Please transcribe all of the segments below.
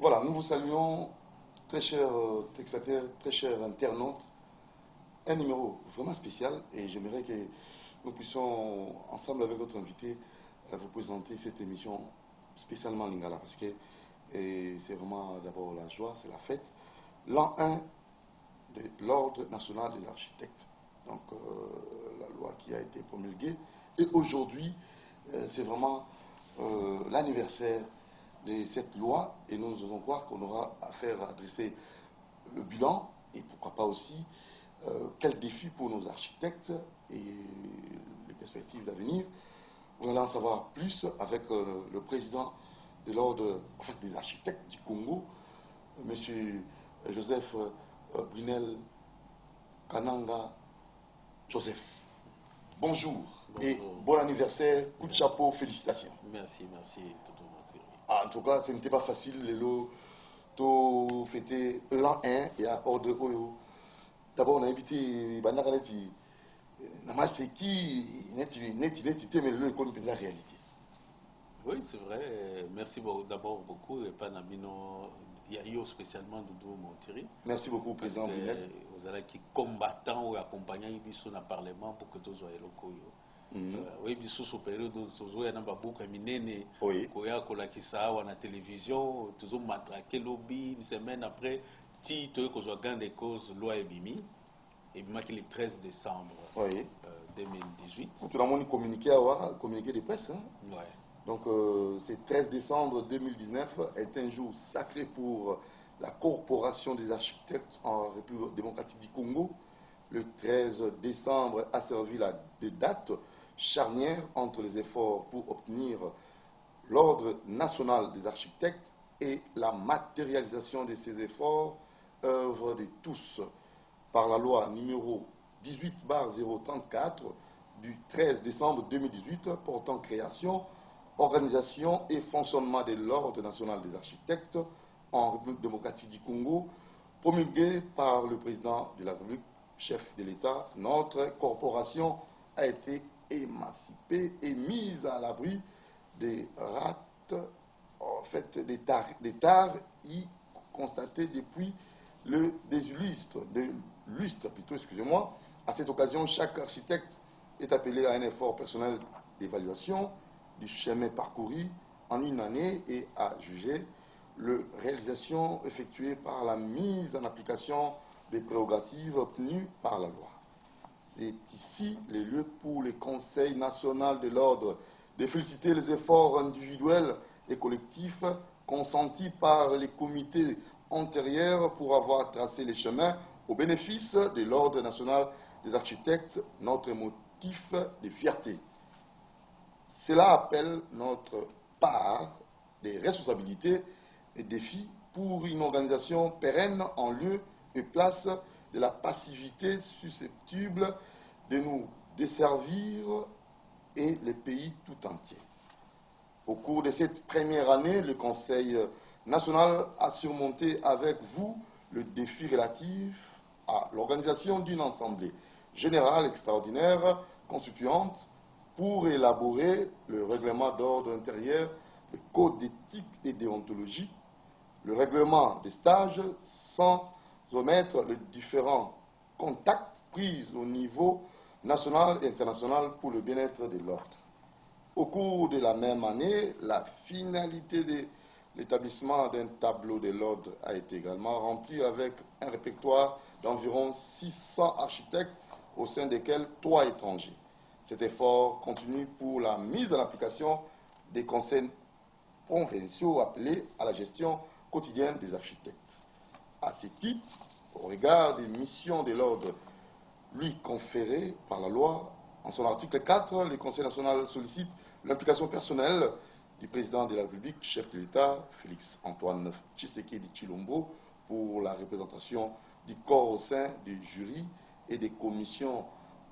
Voilà, nous vous saluons, très chers textataires, très chers internautes. Un numéro vraiment spécial et j'aimerais que nous puissions, ensemble avec notre invité, vous présenter cette émission spécialement Lingala parce que c'est vraiment d'abord la joie, c'est la fête. L'an 1 de l'Ordre national des architectes, donc la loi qui a été promulguée. Et aujourd'hui, c'est vraiment l'anniversaire de cette loi et nous osons croire qu'on aura affaire à dresser le bilan et pourquoi pas aussi quel défi pour nos architectes et les perspectives d'avenir. Vous allez en savoir plus avec le président de l'ordre des architectes du Congo, M. Joseph Brunel Kananga Joseph. Bonjour et Bonjour. bon anniversaire, coup de chapeau, félicitations. Merci, merci, Toto Matiri. Ah, en tout cas, ce n'était pas facile, les lots, tout fêter l'an 1 et à ordre Oyo. D'abord, on a invité Banaka Neti, Namaseki, Neti, mais le école de la réalité. Oui, c'est vrai. Merci d'abord beaucoup. Et Panamino, il y a eu spécialement Doudou Montiri. Merci beaucoup, Parce président que Brunel. vous allez qui combattant ou accompagnant Ibisu dans le Parlement pour que tous soient locaux. Oui, Ibisu sur période où il y a un minene, Oui. Koya Kolakisa ou à la télévision, toujours matraqué lobby, une semaine après, si tu as gain des causes, loi et bimi. Et bima qui est le 13 décembre Oui. 2018. Tout le monde communiqué communiqué de presse. Hein? Ouais. Donc, ce 13 décembre 2019 est un jour sacré pour la Corporation des architectes en République démocratique du Congo. Le 13 décembre a servi la date charnière entre les efforts pour obtenir l'Ordre national des architectes et la matérialisation de ces efforts, œuvre de tous, par la loi numéro 18-034 du 13 décembre 2018 portant création, organisation et fonctionnement de l'Ordre national des architectes en République démocratique du Congo, promulguée par le président de la République, chef de l'État. Notre corporation a été émancipée et mise à l'abri des rates, en fait, des tares y constatées depuis le désillustre, de lustre plutôt, excusez-moi. À cette occasion, chaque architecte est appelé à un effort personnel d'évaluation du chemin parcouru en une année et à juger la réalisation effectuée par la mise en application des prérogatives obtenues par la loi. C'est ici le lieu pour le Conseil national de l'ordre de féliciter les efforts individuels et collectifs consentis par les comités antérieurs pour avoir tracé les chemins au bénéfice de l'ordre national des architectes, notre motif de fierté. Cela appelle notre part des responsabilités et défis pour une organisation pérenne en lieu et place de la passivité susceptible de nous desservir et le pays tout entier. Au cours de cette première année, le Conseil national a surmonté avec vous le défi relatif à l'organisation d'une assemblée générale extraordinaire constituante pour élaborer le règlement d'ordre intérieur, le code d'éthique et déontologie, le règlement des stages, sans omettre les différents contacts pris au niveau national et international pour le bien-être de l'ordre. Au cours de la même année, la finalité de l'établissement d'un tableau de l'ordre a été également remplie avec un répertoire d'environ 600 architectes, au sein desquels 3 étrangers. Cet effort continue pour la mise en application des conseils provinciaux appelés à la gestion quotidienne des architectes. À ce titre, au regard des missions de l'ordre lui conférées par la loi, en son article 4, le Conseil national sollicite l'implication personnelle du président de la République, chef de l'État, Félix Antoine Tshisekedi Tshilombo, pour la représentation du corps au sein des jurys et des commissions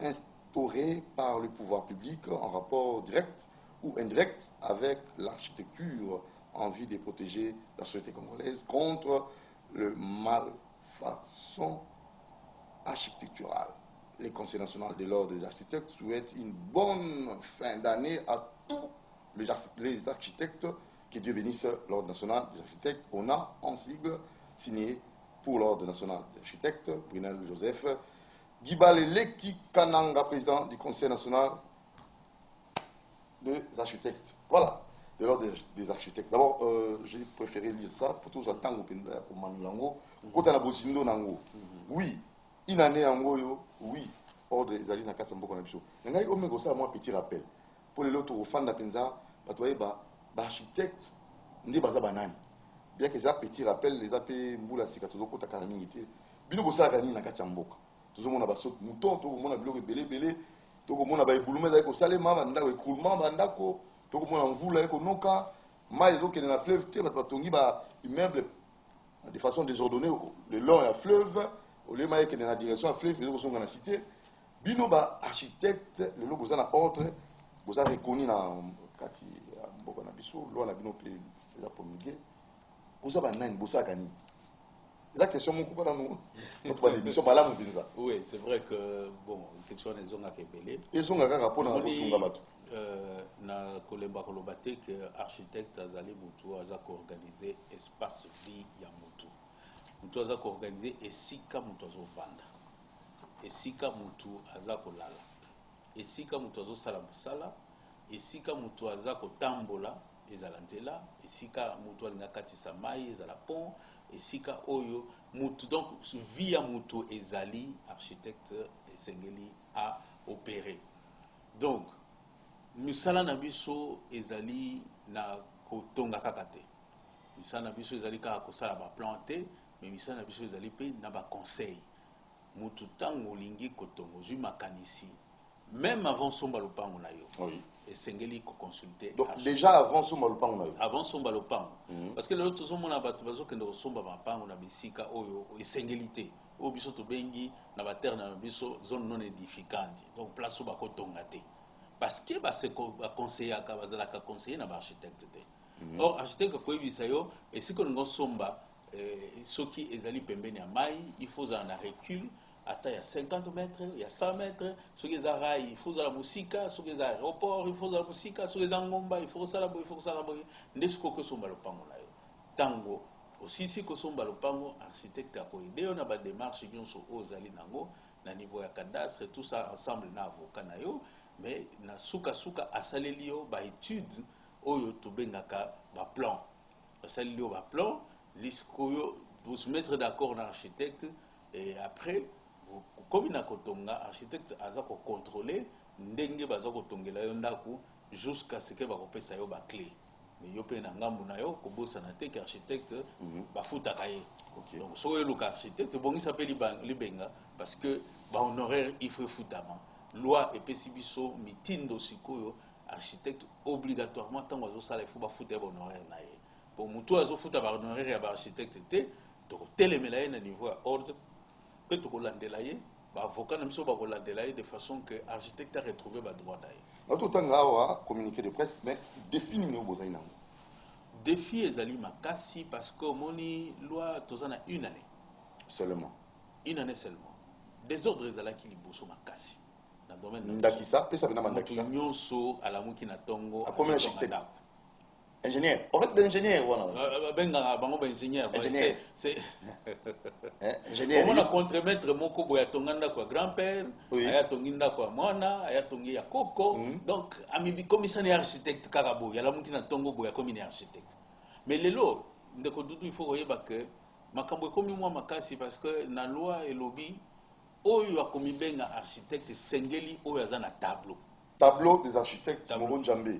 instaurées par le pouvoir public en rapport direct ou indirect avec l'architecture en vue de protéger la société congolaise contre le malfaçon architectural. Le Conseil national de l'ordre des architectes souhaite une bonne fin d'année à tous les architectes que Dieu bénisse l'Ordre national des architectes. On a en sigle signé pour l'Ordre national des architectes, Brunel Joseph, Guibale Leki Kananga, président du Conseil national des architectes. Voilà, de l'Ordre des architectes. D'abord, j'ai préféré lire ça pour tous attendre pour Manulango. Quand on a Bosindo Nango, oui, une année en Goyo, oui, Ordre des Alliés Nakasambo Konabisho. Il y a un petit rappel. Pour les autres fans de Penza, architecte, n'est pas banane. Bien que ça petit rappel, les AP Mboula Sikatozo Kota Karamité. Bino Bosa Gani Nakatamboka. Tout le monde a bassot mouton, tout le monde a bloqué belé, tout le monde a baïboulumé avec Salema, Manda, écroulement, Mandako, tout le monde a envoulé avec Noka, Maïzo qui est dans la fleuve, Tongi, immeuble de façon désordonnée, le long de la fleuve, au lieu de qui est dans la direction de la fleuve, ils sont dans la cité. Bino architecte, le lot Bosa ordre. Vous avez reconnu dans Kati Mbokana Bissou, loi la bino pays la promulguée. Vous avez un bossa gagné. La question mon coupa dans nous. Notre émission par là mon ça. Oui, c'est vrai que bon, question des zones à Kébélé. Ils ont un rapport dans Bosunga Bato. Na kolemba kolobate que architecte azali mutu azako organiser espace vie ya mutu. Mutu azako organiser esika mutu azovanda. Esika mutu azako lala. Esika mutu azosala mosala, esika mutu azako tambola ezala nzela, esika mutu alinga katisa mai ezala pont, esika oyo mutu, donc vie ya mutu ezali architecte esengeli a opérer. Donc misala na biso ezali na kotonga kaka te. Misala na biso ezali kaka kosala ba plan te, mais misala na biso ezali pe na ba conseil. Mutu tango lingi kotongo zui makanisi. Même avant son balopango na yo. Oui. Et sengeli ko consulter. Donc déjà avant son balopango na yo. Avant son balopango. Parce que l'autre zo mona bato bazo kendo somba bapango na bisika oyo e sengelité. O biso to bengi na ba terre na biso zone non édificante. Donc place ba ko tongate. Parce que ba se conseiller ka bazala ka conseiller na ba architecte te. Or architecte ko ebisa yo et si ko ngo somba soki ezali pembeni ya mai, il faut en recul. Attends, il y a 50 mètres, il y a 100 mètres, sur les rails, il faut la musique, sur les aéroports, il faut la musique, sur les angomba, il faut ça la boue, il faut ça la boue. N'est-ce que son balopango là. Tango, aussi si que son balopango, architecte a aidé, on a des démarches qui sont aux ali nango, na niveau ya cadastre, tout ça ensemble na avocat na yo, mais na suka a salelio, ba étude, oyo to bengaka, ba plan. A salelio, ba plan, l'iscoyo, vous se mettre d'accord dans l'architecte, et après, comme na kotonga architecte aza ko contrôler ndenge baza ko tongela yo ndaku jusqu'à ce que ba kopesa yo ba clé mais yo pe na ngambu na yo ko bosa na te que architecte ba futa kaye. Donc so yo architecte bongi s'appelle libenga parce que ba honoraire il faut futama loi et pesibiso mitindo sikoyo architecte obligatoirement tango zo sala il faut ba futa ba honoraire na ye pour mutu azo futa ba honoraire ya ba architecte te donc telemela ye na niveau ordre que tu collandelaye, avocat ne soit pas collandelaye de façon que l'architecte a retrouvé le droit d'ailleurs. Notre temps a communiqué de presse, mais défi nous besoin d'un défi est ali makasi parce que moni loi tozana une année seulement. Une année seulement. Des ordres est là qui liboso makasi. Dans le domaine ndakisa, pesa bina mandakisa. Nyonso à la muki na tongo. A combien architecte? Ingénieur. En fait, l'ingénieur, voilà. Ingénieur. C'est. Ingénieur. On a contremaître moko boya tonganda kwa grand-père, aya tonginda kwa mwana, aya tongi ya koko. Donc, ami commissaire architecte karabo, ya la muki na tongo boya comme architecte. Mais lelo, ndeko dudu il faut oyeba que makambo komi moi makasi parce que na loi et lobby oyo akomi benga architecte sengeli oyo azana tableau. Tableau des architectes Moron Djambé.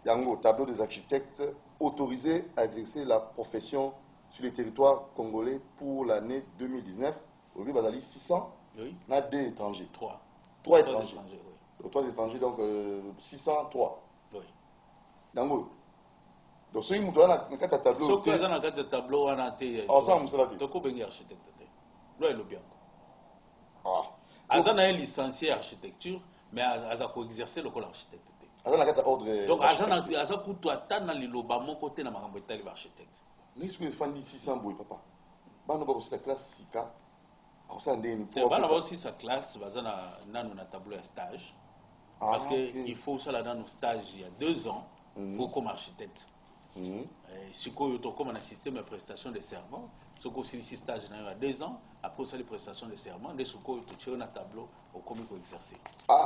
Yango, tableau des architectes autorisés à exercer la profession sur le territoire congolais pour l'année 2019. Aujourd'hui, Bazali 600. Oui. On a 2 étrangers. 3. 3 étrangers. Oui. 3 étrangers, donc 603. Oui. Yango. Donc, ce qui est un tableau. Ce qui est un tableau, on a été. Ensemble, c'est la vie. Donc, on est architecte. Là, il est bien. Ah. Azana est licencié architecture, mais Azana a exercé le rôle architecte. Donc, Azana kutu atana liloba mon côté na makambo etali architecte. Mais ce que les fans 600 boy papa. Bano ba aussi la classe sika. Alors ça ndeni pour. Bana ba aussi sa classe, bazana nanu na tableau de stage. Parce que il faut ça là dans nos stages il y a 2 ans pour comme architecte. sikoyo tokoma na système de prestation de serment soko osilisi stage na yo ya 2 ans après osali prestation de serment nde sikoyo totire na tableau okomi koexercer.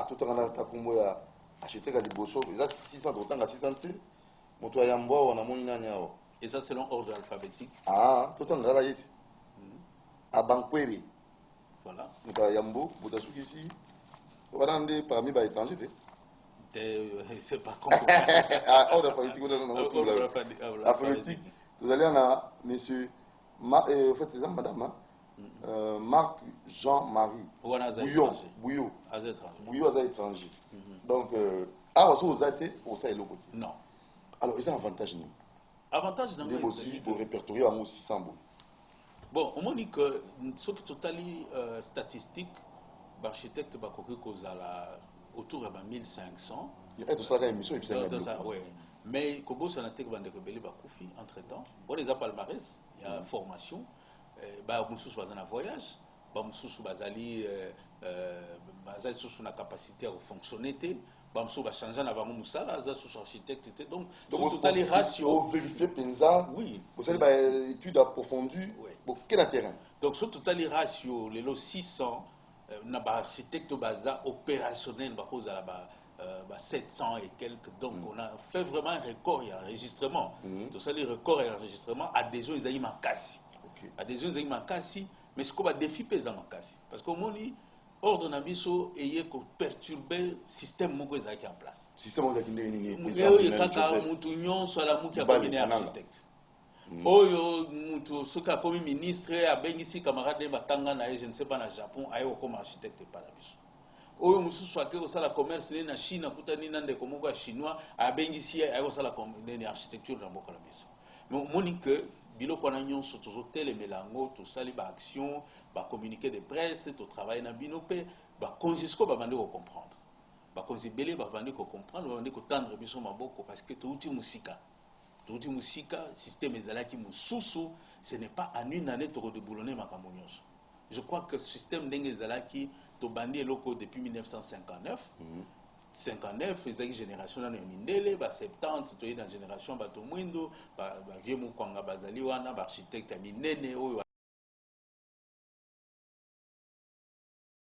totanga na takombo ya architecte ya liboso eza 600 totanga 600 te moto ya yambo awa namoni nani awa. Et ça selon ordre alphabétique. totanga kaka ye te abankwere voilà moto ya yambo moto asukisi wana nde parmi baétranger te. C'est pas compliqué. Ordre alphabétique, alphabétique. Vous allez à monsieur, en fait, c'est ça, madame, Marc Jean-Marie Bouillon, Bouillot est étranger. Donc, vous êtes au sein de l'autre côté. Non. Alors, il y a un avantage. Avantage dans le aussi pour répertorier en 600 mots. Bon, on dit que ce qui est statistique, l'architecte va autour de 1500. Ouais. Mais Kobo Sanatek va découvrir Bakoufi entre temps. Bon, les palmarès, il y a formation. Moussous va en voyage. Moussous bazali sous la capacité à fonctionner. Moussous va changer avant Moussala, sous architecte. Donc, tout les ratios. Vérifier Penza. Oui. Vous avez une étude approfondie. Pour quel terrain? Donc, sur tout les ratios, les 600. Architecte baza opérationnel à 700 et quelques, donc on a fait vraiment un record et un enregistrement. Tout ça les records et enregistrement adhésion ils ont makasi adhésion ils ont makasi mais ce qu'on va défi pesa makasi parce qu'au moins ordre na biso et ko perturber système moko ezaki en place système ezaki ndenge nini kaka mutu nyonso ala muki abomine architecte oyo mutu soki akomi ministre abengisi camarade batanga na je ne sais pas na Japon ayo comme architecte par la biso oyo mususu ake kosala commerce na Chine akutani na ndeko moko ya chinois abengisi ayo kosala architecture na mboka na biso mais moni que biloko na nyonso tozotelemela yango tosali baaction bacommuniqué de presse totravaille na bino mpe bakonzi siko babandi kocomprendre bakonzi ebele babandi kocomprendre babandi kotendre biso maboko parce que touti musika touti musika système ezalaki mususu ce n'est pas en une année tokodeboulonner makambo nyonso. Je crois que le système ndenge ezalaki tobandi eloko depuis 1959 59 ezaki génération nano ya mindele ba 70 toyi na génération bato mwindo ba vieux mukwanga bazali wana ba architecte ya minene oyo